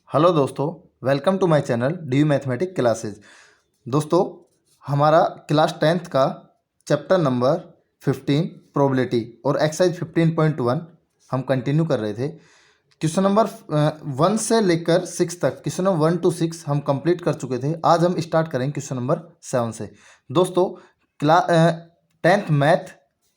Hello दोस्तों, welcome to my channel D mathematic classes. दोस्तों, हमारा क्लास 10th का चैप्टर नंबर 15 प्रोबेबिलिटी और एक्सरसाइज 15.1 हम कंटिन्यू कर रहे थे। क्वेश्चन नंबर 1 से लेकर 6 तक, क्वेश्चन नंबर 1 to 6 हम कंप्लीट कर चुके थे। आज हम स्टार्ट करेंगे क्वेश्चन नंबर 7 से। दोस्तों,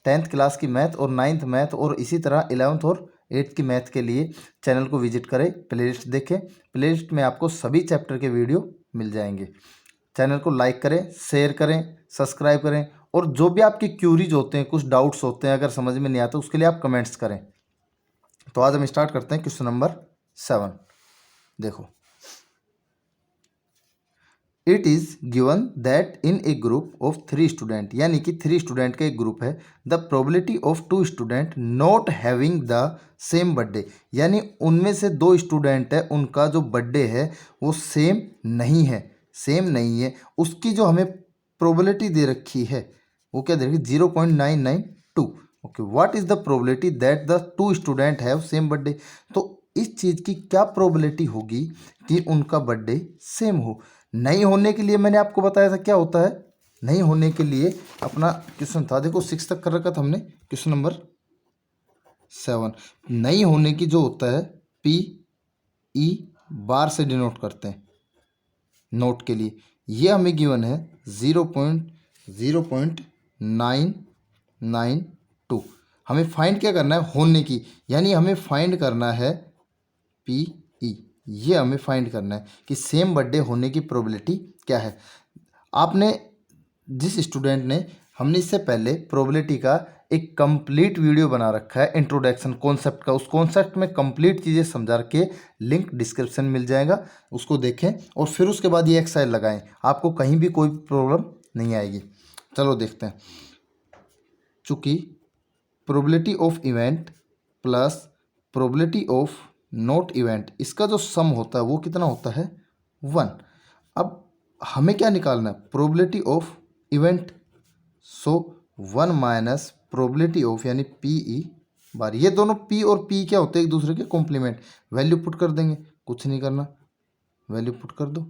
टेंथ क्लास की मैथ और 9th मैथ और इसी तरह 11th और 8th की मैथ के लिए चैनल को विजिट करें, प्लेलिस्ट देखें। प्लेलिस्ट में आपको सभी चैप्टर के वीडियो मिल जाएंगे। चैनल को लाइक करें, शेयर करें, सब्सक्राइब करें और जो भी आपकी क्यूरीज होते हैं, कुछ डाउट्स होते हैं, अगर समझ में नहीं आता उसके लिए आप कमेंट्स करें। तो आज हम स्टार्ट करते हैं क्वेश्चन नंबर 7। देखो, it is given that in A group of 3 student, यानी कि 3 स्टूडेंट का एक ग्रुप है। The probability of 2 student not having the same birthday, यानी उनमें से 2 स्टूडेंट है, उनका जो बर्थडे है वो सेम नहीं है। उसकी जो हमें प्रोबेबिलिटी दे रखी है वो क्या दे रखी है? 0.992। Okay, what is the probability that the 2 student have same birthday? तो इस चीज़ की क्या प्रोबेबिलिटी होगी कि उनका बर्थडे सेम हो? नहीं होने के लिए मैंने आपको बताया था क्या होता है। नहीं होने के लिए अपना क्वेश्चन था, देखो 6 तक कर रखा था हमने, क्वेश्चन नंबर 7। नहीं होने की जो होता है पी ई बार से डिनोट करते हैं नोट के लिए। ये हमें गिवन है 0.992। हमें फाइंड क्या करना है? होने की, यानी हमें फाइंड करना है पी ई। ये हमें फाइंड करना है कि सेम बर्थडे होने की प्रोबेबिलिटी क्या है। आपने जिस स्टूडेंट ने, हमने इससे पहले प्रोबेबिलिटी का एक कंप्लीट वीडियो बना रखा है, इंट्रोडक्शन कॉन्सेप्ट का। उस कॉन्सेप्ट में कंप्लीट चीज़ें समझा के लिंक डिस्क्रिप्शन मिल जाएगा, उसको देखें और फिर उसके बाद ये एक्सरसाइज लगाएं। आपको कहीं भी कोई प्रॉब्लम नहीं आएगी। चलो देखते हैं। चूँकि probability of event plus probability of not event, इसका जो सम होता है वो कितना होता है? 1। अब हमें क्या निकालना है? Probability of event. So 1 minus probability of, यानी पी ई बार, ये दोनों पी और पी क्या होते हैं? एक दूसरे के कॉम्प्लीमेंट। वैल्यू पुट कर देंगे, कुछ नहीं करना, वैल्यू पुट कर दो।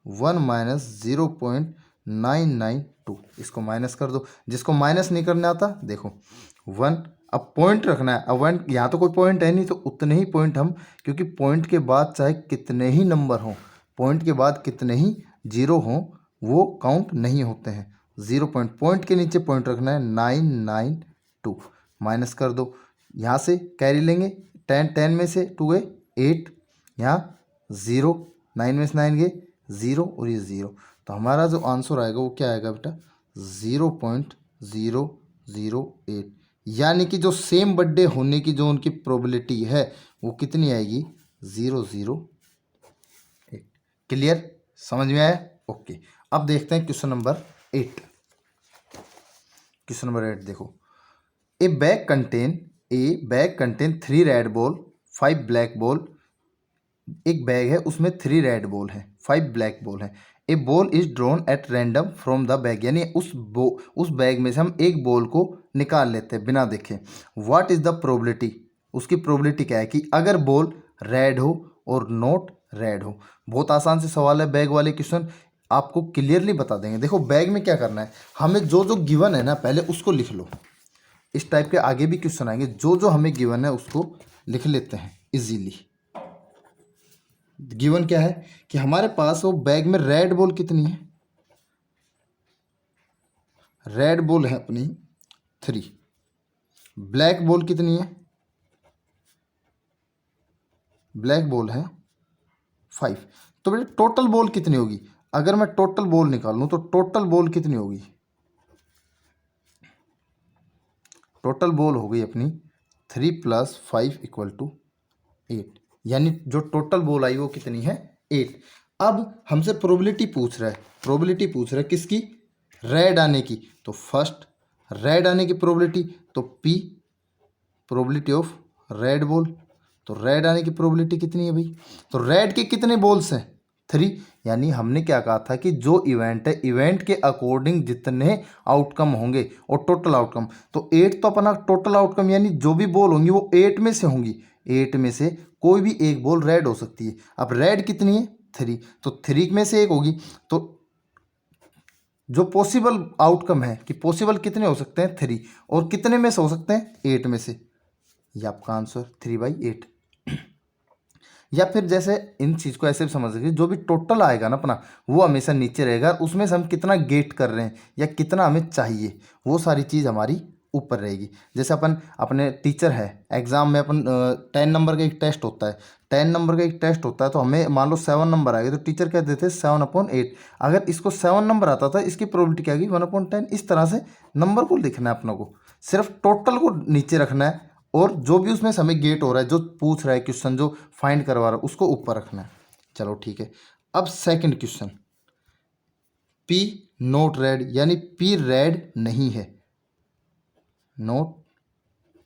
1 माइनस 0.992, इसको माइनस कर दो। जिसको माइनस नहीं करना आता देखो 1। अब पॉइंट रखना है। अब 1 यहाँ तो कोई पॉइंट है नहीं, तो उतने ही पॉइंट हम, क्योंकि पॉइंट के बाद चाहे कितने ही नंबर हों, पॉइंट के बाद कितने ही जीरो हों, वो काउंट नहीं होते हैं। 0 पॉइंट के नीचे पॉइंट रखना है 992। माइनस कर दो, यहाँ से कैरी लेंगे, 10 में से 2 गए 8, यहाँ 0, 9 में से 9 गए 0 और ये 0। तो हमारा जो आंसर आएगा वो क्या आएगा बेटा? 0.008, यानी कि जो सेम बर्थडे होने की जो उनकी प्रोबेबिलिटी है वो कितनी आएगी? 008। क्लियर? समझ में आया? ओके। अब देखते हैं क्वेश्चन नंबर 8। क्वेश्चन नंबर 8 देखो, ए bag contain 3 red ball 5 black ball. एक बैग है, उसमें 3 रेड बॉल है, 5 ब्लैक बॉल है। A ball is drawn at random from the bag, यानी उस बैग में से हम एक बॉल को निकाल लेते हैं बिना देखे। What is the probability? उसकी प्रोबेबिलिटी क्या है कि अगर बॉल रेड हो और नॉट रेड हो। बहुत आसान से सवाल है, बैग वाले क्वेश्चन आपको क्लियरली बता देंगे। देखो, बैग में क्या करना है, हमें जो जो गिवन है ना पहले उसको लिख लो। इस टाइप के आगे भी क्वेश्चन आएंगे, जो जो हमें गिवन है उसको लिख लेते हैं इजीली। गिवन क्या है कि हमारे पास वो बैग में रेड बॉल कितनी है? रेड बॉल है अपनी 3। ब्लैक बॉल कितनी है? ब्लैक बॉल है 5। तो बेटा टोटल बॉल कितनी होगी? अगर मैं टोटल बॉल निकालूं तो टोटल बॉल कितनी होगी? टोटल बॉल हो गई अपनी 3 + 5 = 8, यानी जो टोटल बॉल आई वो कितनी है? 8। अब हमसे प्रोबेबिलिटी पूछ रहा है किसकी? रेड आने की। तो फर्स्ट रेड आने की प्रोबेबिलिटी, तो P probability of red ball. तो रेड आने की प्रोबेबिलिटी कितनी है भाई? तो रेड के कितने बॉल्स हैं? 3। यानी हमने क्या कहा था कि जो इवेंट है, इवेंट के अकॉर्डिंग जितने आउटकम होंगे और टोटल आउटकम, तो 8 तो अपना टोटल आउटकम, यानी जो भी बॉल होंगी वो 8 में से होंगी। 8 में से कोई भी एक बॉल रेड हो सकती है। अब रेड कितनी है 3, तो 3 में से एक होगी। तो जो पॉसिबल आउटकम है कि पॉसिबल कितने हो सकते हैं 3, और कितने में से हो सकते हैं 8 में से, ये आपका आंसर 3/8। या फिर जैसे इन चीज़ को ऐसे भी समझ सकते, जो भी टोटल आएगा ना अपना, वो हमेशा नीचे रहेगा, उसमें से हम कितना गेट कर रहे हैं या कितना हमें चाहिए, वो सारी चीज़ हमारी ऊपर रहेगी। जैसे अपन अपने टीचर है, एग्जाम में अपन 10 नंबर का एक टेस्ट होता है, 10 नंबर का एक टेस्ट होता है, तो हमें मान लो 7 नंबर आ गए, तो टीचर क्या देते हैं 7/8। अगर इसको 7 नंबर आता था, इसकी प्रोबेबिलिटी क्या गई 1/10। इस तरह से नंबर को लिखना है अपनों को, सिर्फ टोटल को नीचे रखना है, और जो भी उसमें समय गेट हो रहा है, जो पूछ रहा है क्वेश्चन, जो फाइंड करवा रहा है, उसको ऊपर रखना है। चलो ठीक है। अब second question, P note red, यानी पी रेड नहीं है, नोट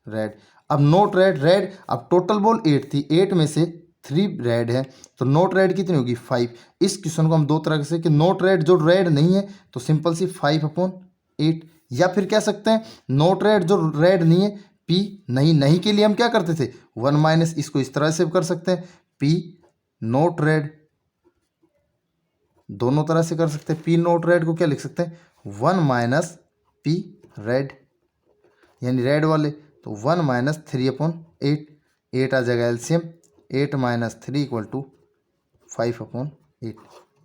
रेड। अब नोट रेड, रेड, अब टोटल बॉल 8 थी, 8 में से 3 रेड है, तो नोट रेड कितनी होगी 5। इस क्वेश्चन को हम दो तरह से, कि नोट रेड जो रेड नहीं है, तो सिंपल सी 5/8। या फिर कह सकते हैं नोट रेड जो रेड नहीं है, पी नहीं, नहीं के लिए हम क्या करते थे 1 - इसको इस तरह से कर सकते हैं, पी नोट रेड, दोनों तरह से कर सकते हैं। पी नोट रेड को क्या लिख सकते हैं 1 - पी रेड, यानी रेड वाले, तो 1 - 3/8, 8 आ जाएगा एलसीएम, 8 - 3 = 5/8,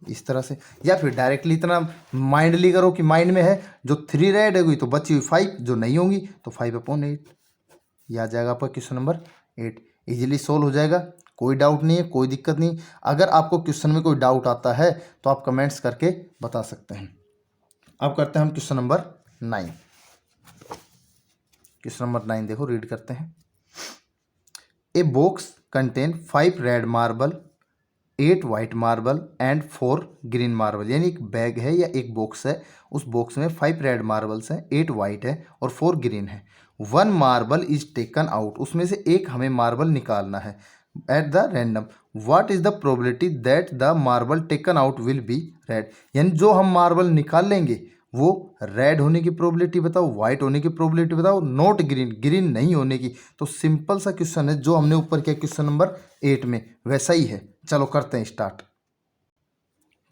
इस तरह से। या फिर डायरेक्टली इतना माइंडली करो कि माइंड में है, जो 3 रेड होगी तो बची हुई 5, जो नहीं होंगी तो 5/8, ये आ जाएगा आपका क्वेश्चन नंबर 8। इजीली सोल्व हो जाएगा, कोई डाउट नहीं है, कोई दिक्कत नहीं। अगर आपको क्वेश्चन में कोई डाउट आता है तो आप कमेंट्स करके बता सकते हैं। अब करते हैं हम क्वेश्चन नंबर 9। क्वेश्चन नंबर 9 देखो, रीड करते हैं। A box contain 5 red marble, 8 white marble and 4 green marble, यानी एक बैग है या एक बॉक्स है, उस बॉक्स में 5 रेड मार्बल्स हैं, 8 वाइट है और 4 ग्रीन है। 1 मार्बल इज टेकन आउट, उसमें से एक हमें मार्बल निकालना है at the random. What is the probability that the marble taken out will be red, यानी जो हम मार्बल निकाल लेंगे वो रेड होने की प्रोबेबिलिटी बताओ, व्हाइट होने की प्रोबेबिलिटी बताओ, नॉट ग्रीन, ग्रीन नहीं होने की। तो सिंपल सा क्वेश्चन है, जो हमने ऊपर किया क्वेश्चन नंबर 8 में, वैसा ही है। चलो करते हैं स्टार्ट।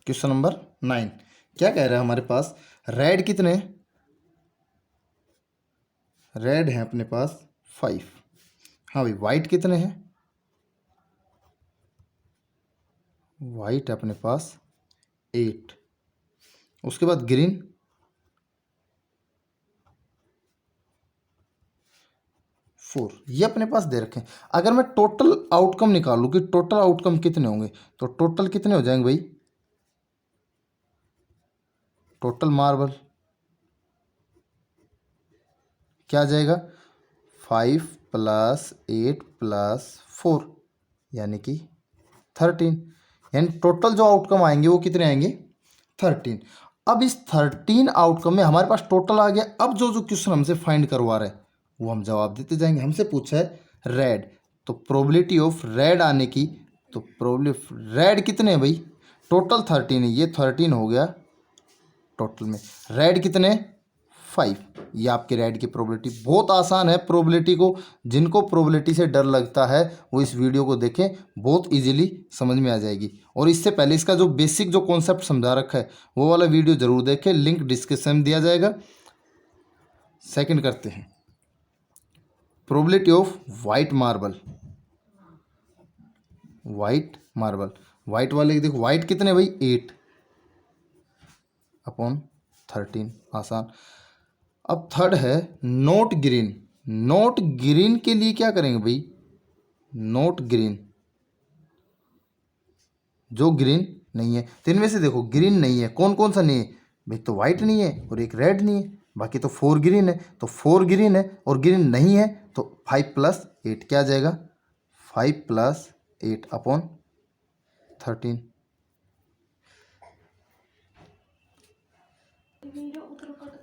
क्वेश्चन नंबर 9 क्या कह रहा है हमारे पास, रेड कितने, रेड है अपने पास 5। हाँ भाई, वाइट कितने हैं, वाइट अपने पास 8। उसके बाद ग्रीन 4, ये अपने पास दे रखे हैं। अगर मैं टोटल आउटकम निकालूं कि टोटल आउटकम कितने होंगे, तो टोटल कितने हो जाएंगे भाई, टोटल मार्बल क्या आ जाएगा 5 + 8 + 4, यानी कि 13, यानी टोटल जो आउटकम आएंगे वो कितने आएंगे 13। अब इस 13 आउटकम में हमारे पास टोटल आ गया। अब जो जो क्वेश्चन हमसे फाइंड करवा रहे हैं वो हम जवाब देते जाएंगे। हमसे पूछा है रेड, तो प्रोबेबिलिटी ऑफ रेड आने की, तो प्रोबेबिलिटी रेड कितने हैं भाई, टोटल 13 है, ये 13 हो गया टोटल में। रेड कितने 5, ये आपके रेड की प्रोबेबिलिटी। बहुत आसान है प्रोबेबिलिटी को, जिनको प्रोबेबिलिटी से डर लगता है वो इस वीडियो को देखें, बहुत इजीली समझ में आ जाएगी। और इससे पहले इसका जो बेसिक जो कॉन्सेप्ट समझा रखा है वो वाला वीडियो जरूर देखें, लिंक डिस्क्रिप्शन में दिया जाएगा। सेकंड करते हैं, probability of white marble, white marble, white वाले की देखो, वाइट कितने भाई 8/13, आसान। अब थर्ड है नोट ग्रीन, नोट ग्रीन के लिए क्या करेंगे भाई, नोट ग्रीन जो ग्रीन नहीं है, तो इनमें से देखो ग्रीन नहीं है, कौन कौन सा नहीं है भाई, तो वाइट नहीं है और एक रेड नहीं है, बाकी तो 4 ग्रीन है। तो 4 ग्रीन है और ग्रीन नहीं है, तो 5 + 8 क्या आ जाएगा 5 + 8/13।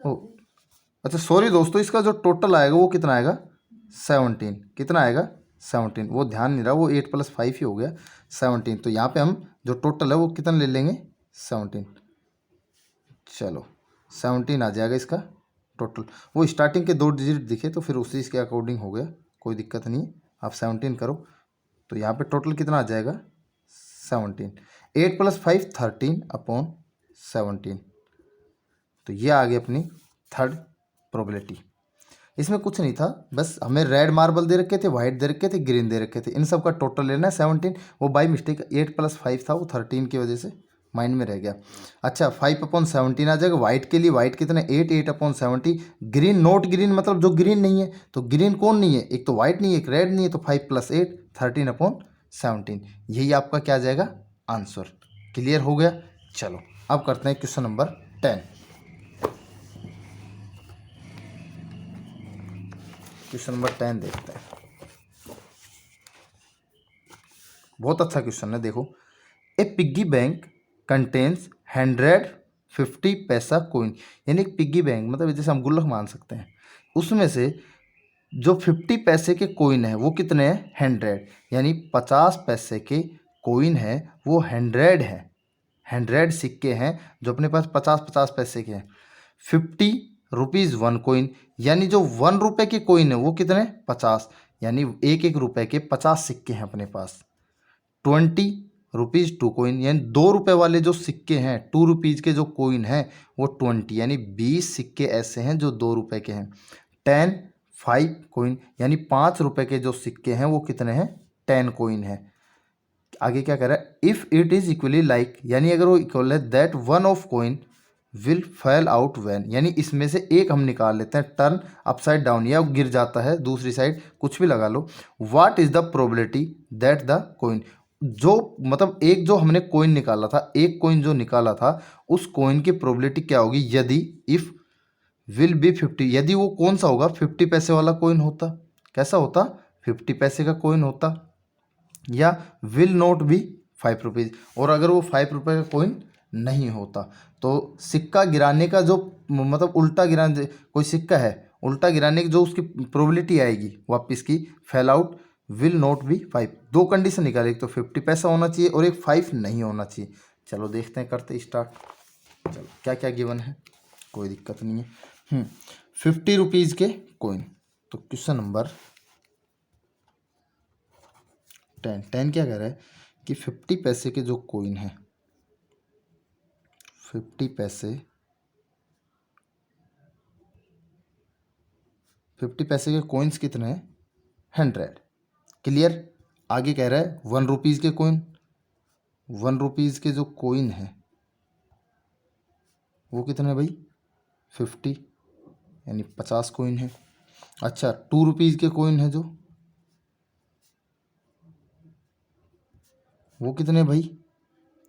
ओ अच्छा सॉरी दोस्तों, इसका जो टोटल आएगा वो कितना आएगा 17, कितना आएगा 17, वो ध्यान नहीं रहा, वो 8 + 5 ही हो गया 17। तो यहाँ पे हम जो टोटल है वो कितना ले लेंगे 17। चलो 17 आ जाएगा इसका टोटल। वो स्टार्टिंग के 2 डिजिट दिखे तो फिर उसी के अकॉर्डिंग हो गया, कोई दिक्कत नहीं है, आप 17 करो। तो यहाँ पे टोटल कितना आ जाएगा 17। 8 + 5 13/17। तो ये आ गई अपनी थर्ड प्रोबेबिलिटी। इसमें कुछ नहीं था, बस हमें रेड मार्बल दे रखे थे, वाइट दे रखे थे, ग्रीन दे रखे थे, इन सब का टोटल लेना है 17। वो बाई मिस्टेक 8 + 5 था, वो 13 की वजह से माइंड में रह गया। अच्छा 5/17 आ जाएगा वाइट के लिए। वाइट कितना 8, 8/70। ग्रीन नोट ग्रीन मतलब जो ग्रीन नहीं है, तो ग्रीन कौन नहीं है, एक तो वाइट नहीं है, एक रेड नहीं है, तो 5 + 8 13/17। यही आपका क्या आ जाएगा आंसर। क्लियर हो गया। चलो अब करते हैं क्वेश्चन नंबर 10। क्वेश्चन नंबर 10 देखते हैं। बहुत अच्छा क्वेश्चन है, देखो। ए पिग्गी बैंक कंटेन्स 150 पैसा कोइन। यानी एक पिग्गी बैंक मतलब जैसे हम गुल्लक मान सकते हैं, उसमें से जो 50 पैसे के कोइन है वो कितने हैं 100। यानी 50 पैसे के कोइन है वो 100 है। 100 सिक्के हैं जो अपने पास 50 पैसे के हैं। 50 रुपीज़ 1 कोइन, यानी जो 1 रुपये के कोइन है वो कितने 50। यानी 1 रुपये के 50 सिक्के हैं अपने पास। 20 रुपीज़ 2 कोइन, यानी 2 रुपये वाले जो सिक्के हैं 2 रुपीज़ के जो कोइन हैं वो 20, यानी 20 सिक्के ऐसे हैं जो 2 रुपये के हैं। 10 5 कोइन, यानी 5 रुपये के जो सिक्के हैं वो कितने हैं 10 कोइन है। आगे क्या कह रहा है, if it is equally like, यानी अगर वो इक्वल है, that one of coin will fail out when, यानी इसमें से एक हम निकाल लेते हैं टर्न अपसाइड डाउन, या गिर जाता है दूसरी साइड, कुछ भी लगा लो। What is the probability that the coin, जो मतलब एक जो हमने कोइन निकाला था, एक कोइन जो निकाला था, उस कोइन की प्रोबेबिलिटी क्या होगी यदि इफ विल बी 50, यदि वो कौन सा होगा 50 पैसे वाला कोइन होता। कैसा होता 50 पैसे का कोइन होता, या विल नोट बी 5 रुपीज़, और अगर वो 5 रुपये का कोइन नहीं होता। तो सिक्का गिराने का जो मतलब उल्टा गिराने, कोई सिक्का है उल्टा गिराने की जो उसकी प्रोबेबिलिटी आएगी वापस की, fail out will not be 5। दो कंडीशन निकाले, एक तो 50 पैसा होना चाहिए और एक 5 नहीं होना चाहिए। चलो देखते हैं, करते स्टार्ट। चलो क्या क्या गिवन है, कोई दिक्कत नहीं है। 50 रुपीज़ के कोइन, तो क्वेश्चन नंबर 10 क्या कह रहा है कि 50 पैसे के जो कोइन है, 50 पैसे, 50 पैसे के कोइंस कितने हैं 100। क्लियर। आगे कह रहा है 1 रुपीज़ के कोइन, 1 रुपीज़ के जो कोइन है वो कितने हैं भाई 50, यानी 50 कोइन है। अच्छा 2 रुपीज़ के कोइन है जो, वो कितने भाई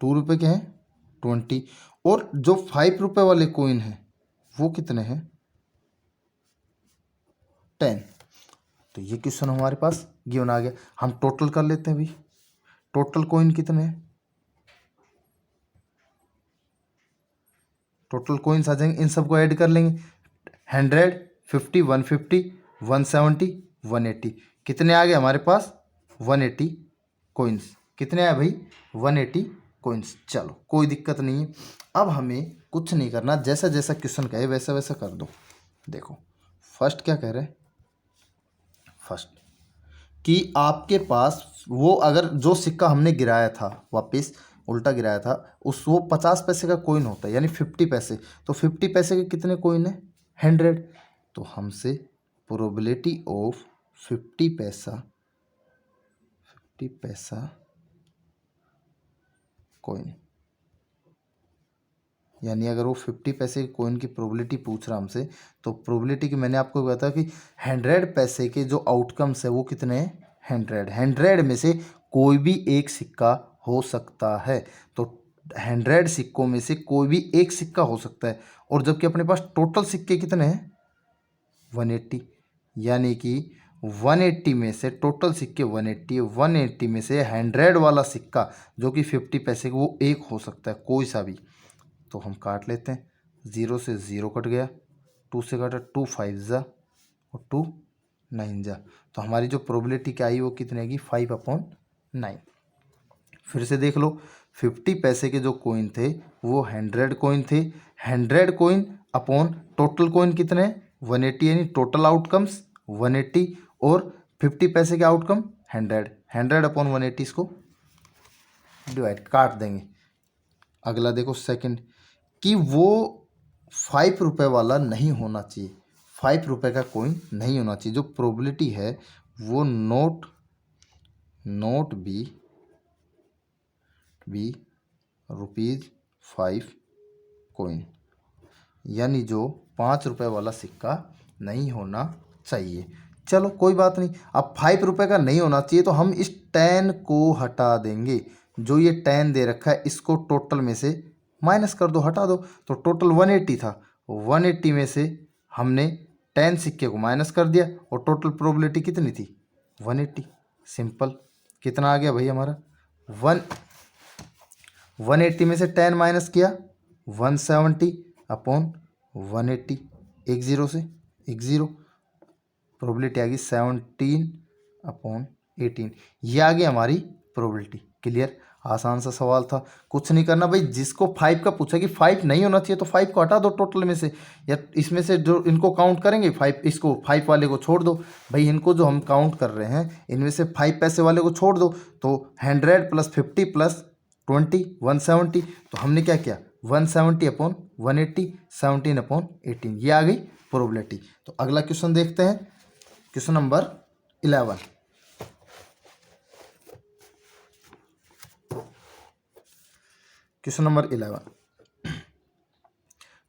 2 रुपये के हैं 20, और जो 5 रुपये वाले कोइन हैं वो कितने हैं 10। तो ये क्वेश्चन हमारे पास गिवन आ गया। हम टोटल कर लेते हैं भाई, टोटल कोइन कितने हैं, टोटल कोइंस आ जाएंगे, इन सबको ऐड कर लेंगे। 100 50 150 170 180, कितने आ गए हमारे पास 180 कोइंस। कितने आए भाई 180 कोइंस। चलो कोई दिक्कत नहीं है। अब हमें कुछ नहीं करना, जैसा जैसा क्वेश्चन कहे वैसा वैसा कर दो। देखो फर्स्ट क्या कह रहे हैं, फर्स्ट कि आपके पास वो अगर जो सिक्का हमने गिराया था वापस उल्टा गिराया था, उस वो 50 पैसे का कोइन होता है, यानी 50 पैसे। तो 50 पैसे के कितने कोइन है 100। तो हमसे प्रोबेबिलिटी ऑफ 50 पैसा, 50 पैसा कोइन, यानी अगर वो 50 पैसे के कोइन की प्रोबेबिलिटी पूछ रहा हमसे, तो प्रोबेबिलिटी की मैंने आपको बताया कि 100 पैसे के जो आउटकम्स है वो कितने हैं 100। 100 में से कोई भी एक सिक्का हो सकता है, तो 100 सिक्कों में से कोई भी एक सिक्का हो सकता है। और जबकि अपने पास टोटल सिक्के कितने हैं 180, यानी कि 180 में से टोटल सिक्के 180, 180 में से 100 वाला सिक्का जो कि 50 पैसे का वो एक हो सकता है, कोई सा भी। तो हम काट लेते हैं, 0 से 0 कट गया, 2 से कटा 2 5 जा और 2 9 जा। तो हमारी जो प्रोबेबिलिटी क्या आई वो कितनी आएगी 5/9। फिर से देख लो, 50 पैसे के जो कोइन थे वो 100 कोइन थे। 100 कोइन अपॉन टोटल कोइन कितने 180, यानी टोटल आउटकम्स 180, और 50 पैसे के आउटकम 100, 100/180 इसको डिवाइड काट देंगे। अगला देखो सेकंड, कि वो 5 रुपये वाला नहीं होना चाहिए, 5 रुपये का कॉइन नहीं होना चाहिए। जो प्रोबेबिलिटी है वो नोट बी ₹5 कॉइन, यानी जो 5 रुपये वाला सिक्का नहीं होना चाहिए। चलो कोई बात नहीं, अब 5 रुपये का नहीं होना चाहिए तो हम इस 10 को हटा देंगे। जो ये 10 दे रखा है इसको टोटल में से माइनस कर दो, हटा दो। तो टोटल 180 था, 180 में से हमने 10 सिक्के को माइनस कर दिया और टोटल प्रोबेबिलिटी कितनी थी? 180। सिंपल। कितना आ गया भाई हमारा? 180 में से 10 माइनस किया 170/180, एक जीरो से एक जीरो, प्रोबेबिलिटी आ गई 17/18। ये आ गई हमारी प्रोबेबिलिटी। क्लियर? आसान सा सवाल था, कुछ नहीं करना भाई। जिसको 5 का पूछा कि 5 नहीं होना चाहिए तो 5 को हटा दो टोटल में से, या इसमें से जो इनको काउंट करेंगे 5, इसको 5 वाले को छोड़ दो भाई। इनको जो हम काउंट कर रहे हैं इनमें से 5 पैसे वाले को छोड़ दो, तो 100 + 50 + 20 170। तो हमने क्या किया? 170/180, 17/18, ये आ गई प्रोबेबिलिटी। तो अगला क्वेश्चन देखते हैं, question number 11। Question number 11,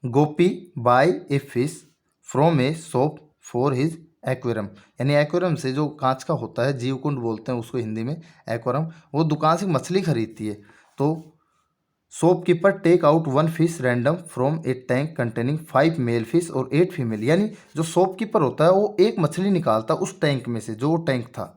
Gopi buy a fish from a shop for his aquarium, यानी एक्वेरियम से जो कांच का होता है, जीवकुंड बोलते हैं उसको हिंदी में, एक्वेरियम। वो दुकान से मछली खरीदती है। तो shopkeeper take out 1 fish random from a tank containing 5 male fish और 8 फीमेल, यानी जो शॉपकीपर होता है वो एक मछली निकालता है उस टैंक में से, जो वो टैंक था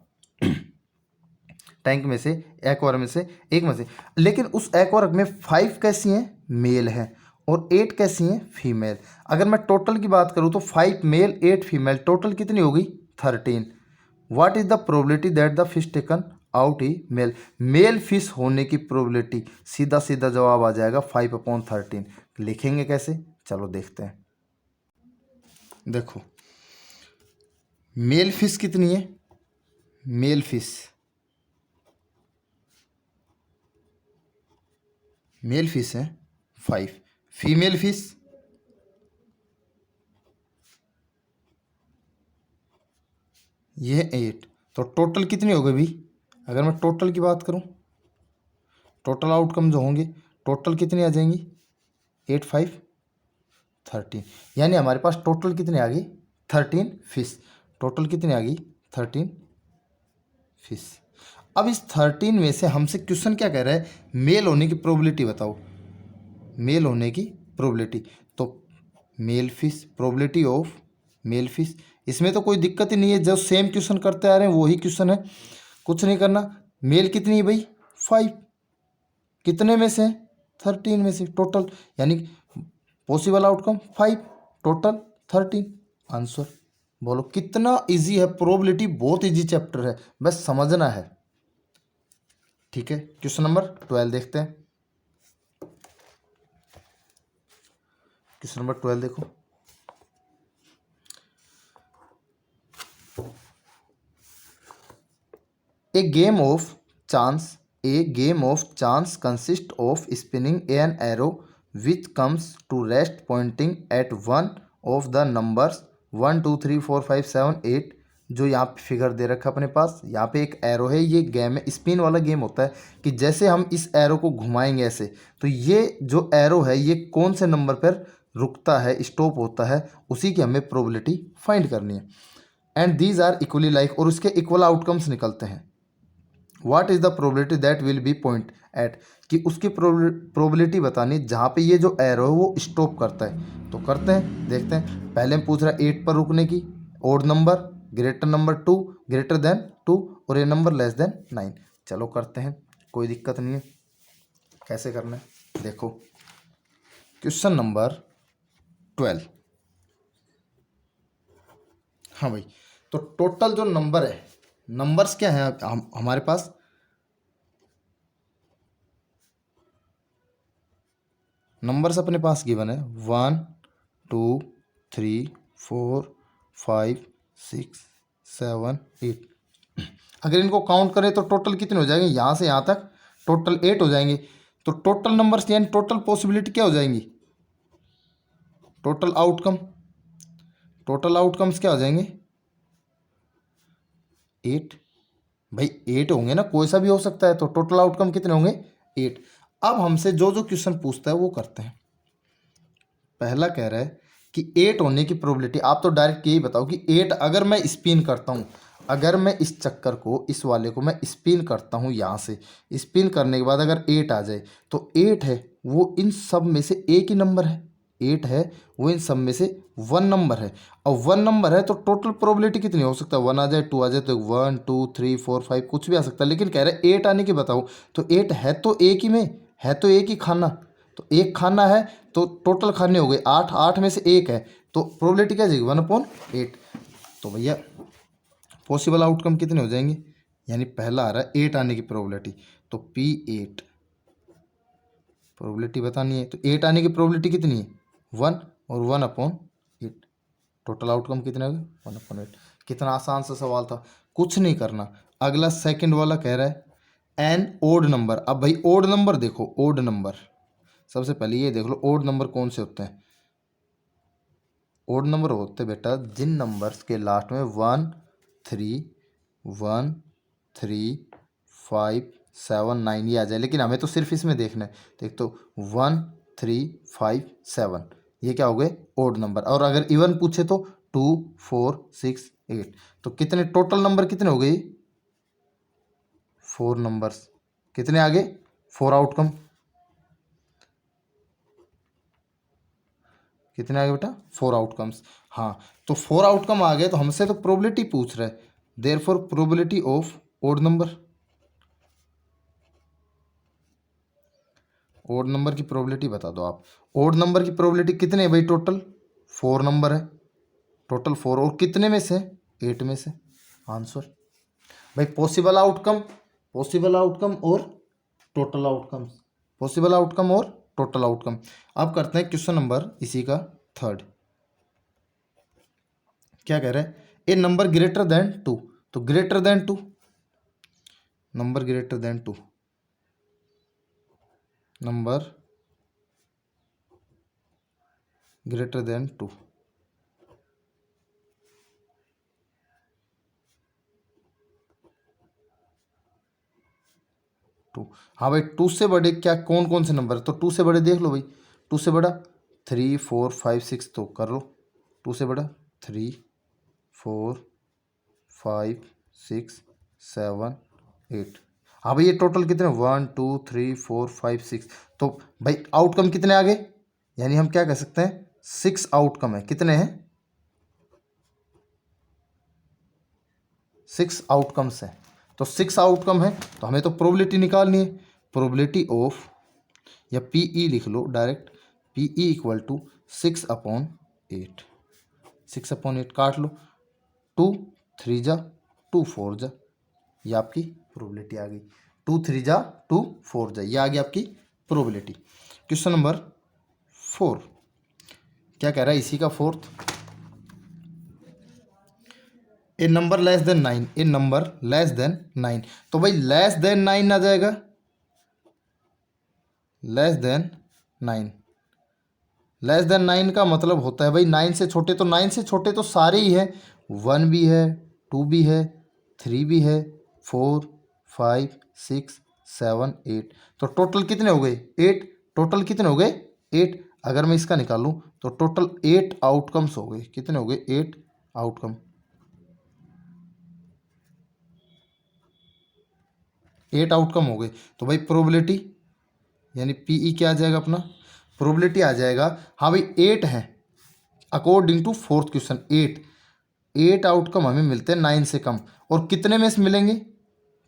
टैंक में से, एक्वेरियम में से एक मछली। लेकिन उस एक्वेरियम में 5 कैसी हैं? मेल हैं, और 8 कैसी हैं? फीमेल। अगर मैं टोटल की बात करूं तो 5 मेल 8 फीमेल, टोटल कितनी हो गई? 13। What is the probability that the fish taken out he male? Male fish होने की प्रोबेबिलिटी, सीधा सीधा जवाब आ जाएगा 5/13। लिखेंगे कैसे? चलो देखते हैं। देखो मेल फिश कितनी है? मेल फिश है 5, फीमेल फिश ये है 8। तो टोटल कितनी हो गई भाई? अगर मैं टोटल की बात करूं, टोटल आउटकम जो होंगे, टोटल कितनी आ जाएंगी? 8 5 13, यानी हमारे पास टोटल कितनी आ गई? 13 फिश। टोटल कितनी आ गई? 13 फिश। अब इस 13 में से हमसे क्वेश्चन क्या कह रहा है? मेल होने की प्रोबेबिलिटी बताओ, मेल होने की प्रोबेबिलिटी। तो male fish, probability of male fish, इसमें तो कोई दिक्कत ही नहीं है, जो सेम क्वेश्चन करते आ रहे हैं वही क्वेश्चन है, कुछ नहीं करना। मेल कितनी है भाई? 5, कितने में से? 13 में से टोटल, यानी पॉसिबल आउटकम 5, टोटल 13, आंसर। बोलो कितना इजी है, प्रोबेबिलिटी बहुत इजी चैप्टर है, बस समझना है। ठीक है, क्वेश्चन नंबर 12 देखते हैं। क्वेश्चन नंबर 12 देखो, A game of chance consists of spinning an arrow which comes to rest pointing at one of the numbers 1 2 3 4 5 7 8। जो यहाँ पे फिगर दे रखा है अपने पास, यहाँ पे एक एरो है, ये गेम है, स्पिन वाला गेम होता है कि जैसे हम इस एरो को घुमाएंगे ऐसे, तो ये जो एरो है ये कौन से नंबर पर रुकता है, स्टॉप होता है, उसी की हमें प्रोबेबिलिटी फाइंड करनी है। And these are equally like, और उसके इक्वल आउटकम्स निकलते हैं। What is the probability that will be point eight, कि उसकी प्रोबेबिलिटी बतानी जहाँ पे ये जो एरो है वो स्टॉप करता है। तो करते हैं, देखते हैं। पहले हम पूछ रहा है 8 पर रुकने की, odd number, greater number 2, greater than 2, और ये नंबर लेस देन 9। चलो करते हैं, कोई दिक्कत नहीं है। कैसे करना है देखो, क्वेश्चन नंबर 12। हाँ भाई, तो टोटल जो नंबर है, नंबर्स क्या है हमारे पास? नंबर्स अपने पास गिवन है 1 2 3 4 5 6 7 8। अगर इनको काउंट करें तो टोटल कितने हो जाएंगे, यहाँ से यहाँ तक टोटल 8 हो जाएंगे। तो टोटल नंबर्स यानी टोटल पॉसिबिलिटी क्या हो जाएंगी, टोटल आउटकम, टोटल आउटकम्स क्या हो जाएंगे 8। भाई 8 होंगे ना, कोई सा भी हो सकता है, तो टोटल आउटकम कितने होंगे 8। अब हमसे जो जो क्वेश्चन पूछता है वो करते हैं। पहला कह रहा है कि 8 होने की प्रोबेबिलिटी, आप तो डायरेक्ट यही बताओ कि 8 अगर मैं स्पिन करता हूँ, अगर मैं इस चक्कर को, इस वाले को मैं स्पिन करता हूँ यहाँ से, स्पिन करने के बाद अगर 8 आ जाए तो 8 है वो इन सब में से एक ही नंबर है, 8 है वो इन सब में से 1 नंबर है। और 1 नंबर है तो टोटल प्रोबेबिलिटी कितनी हो सकता है, 1 आ जाए 2 आ जाए तो 1 2 3 4 5 कुछ भी आ सकता है। लेकिन कह रहे 8 आने की बताओ, तो 8 है तो एक ही में, है तो एक ही खाना, तो एक खाना है तो टोटल खाने हो गए 8, 8 में से एक है तो प्रोबेबिलिटी क्या जाएगी 1/8। तो भैया पॉसिबल आउटकम कितने हो जाएंगे, यानी पहला आ रहा है 8 आने की प्रोबेबिलिटी, तो P8 प्रोबेबिलिटी बतानी है, तो 8 आने की प्रोबेबिलिटी कितनी है 1 और 1/8, टोटल आउटकम कितने हो गए 1/8। कितना आसान सा सवाल था, कुछ नहीं करना। अगला सेकंड वाला कह रहा है एन ओड नंबर। अब भाई ओड नंबर देखो, ओड नंबर सबसे पहले ये देख लो ओड नंबर कौन से होते हैं। ओड नंबर होते बेटा जिन नंबर्स के लास्ट में 1 3 1 3 5 7 9 ये आ जाए, लेकिन हमें तो सिर्फ इसमें देखना है। देख तो 1 3 5 7 ये क्या हो गए ओड नंबर। और अगर इवन पूछे तो 2 4 6 8, तो कितने टोटल नंबर कितने हो गए 4 नंबर्स, कितने आगे 4 आउटकम, कितने आ गए बेटा 4 आउटकम्स। हाँ तो 4 आउटकम आ गए तो हमसे तो प्रोबेबिलिटी पूछ रहा है, therefore probability of odd number, odd number की प्रोबेबिलिटी बता दो आप। ओड नंबर की प्रोबेबिलिटी कितने है भाई, टोटल 4 नंबर है, टोटल 4 और कितने में से 8 में से, आंसर। भाई पॉसिबल आउटकम, पॉसिबल आउटकम और टोटल आउटकम्स, पॉसिबल आउटकम और टोटल आउटकम। अब करते हैं क्वेश्चन नंबर इसी का थर्ड। क्या कह रहा है ए नंबर ग्रेटर देन 2, तो greater than 2, number greater than 2, number greater than 2, two. हाँ भाई 2 से बड़े क्या कौन कौन से नंबर है, तो 2 से बड़े देख लो भाई, 2 से बड़ा 3 4 5 6, तो कर लो 2 से बड़ा 3 4 5 6 7 8। हाँ भाई ये टोटल कितने 1 2 3 4 5 6, तो भाई आउटकम कितने आ गए, यानी हम क्या कह सकते हैं 6 आउटकम है, कितने हैं 6 आउटकम्स हैं। तो 6 आउटकम है तो हमें तो प्रोबेबिलिटी निकालनी है, प्रोबेबिलिटी ऑफ, या पीई लिख लो डायरेक्ट, पीई इक्वल टू 6/8, 6/8 काट लो, 2 3 जा 2 4 जा, ये आपकी प्रोबेबिलिटी आ गई, 2 3 जा 2 4 जा, ये आ गई आपकी प्रोबेबिलिटी। क्वेश्चन नंबर 4 क्या कह रहा है इसी का फोर्थ, ए नंबर लेस देन 9, ए नंबर लेस देन 9, तो भाई लेस देन 9 आ जाएगा, लेस देन 9, लेस देन 9 का मतलब होता है भाई 9 से छोटे, तो 9 से छोटे तो सारे ही हैं, 1 भी है 2 भी है 3 भी है 4 5 6 7 8, तो टोटल कितने हो गए 8, टोटल कितने हो गए 8। अगर मैं इसका निकालूं तो टोटल 8 आउटकम्स हो गए, कितने हो गए 8 आउटकम, 8 आउटकम हो गए। तो भाई प्रोबेबिलिटी यानी पीई क्या आ जाएगा अपना, प्रोबेबिलिटी आ जाएगा, हाँ भाई 8 है according to fourth question, 8 outcome हमें मिलते हैं 9 से कम, और कितने में से मिलेंगे,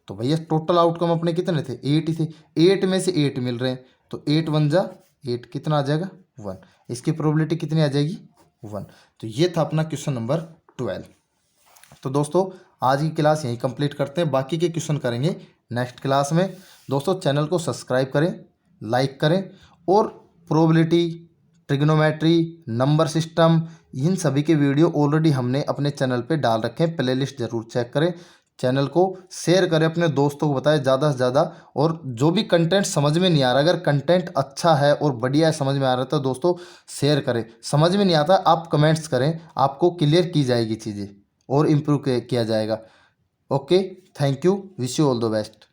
तो भैया टोटल आउटकम अपने कितने थे 8 ही थे, 8 में से 8 मिल रहे हैं, तो 8 1 जा 8, कितना आ जाएगा 1, इसकी प्रोबेबिलिटी कितनी आ जाएगी 1। तो ये था अपना क्वेश्चन नंबर 12। तो दोस्तों आज की क्लास यहीं कंप्लीट करते हैं, बाकी के क्वेश्चन करेंगे नेक्स्ट क्लास में। दोस्तों चैनल को सब्सक्राइब करें, लाइक करें, और प्रोबेबिलिटी, ट्रिग्नोमेट्री, नंबर सिस्टम, इन सभी के वीडियो ऑलरेडी हमने अपने चैनल पे डाल रखे हैं, प्लेलिस्ट ज़रूर चेक करें। चैनल को शेयर करें, अपने दोस्तों को बताएं ज़्यादा से ज़्यादा। और जो भी कंटेंट समझ में नहीं आ रहा, अगर कंटेंट अच्छा है और बढ़िया है, समझ में आ रहा है, तो दोस्तों शेयर करें। समझ में नहीं आता आप कमेंट्स करें, आपको क्लियर की जाएगी चीज़ें और इम्प्रूव किया जाएगा। Okay, thank you, wish you all the best.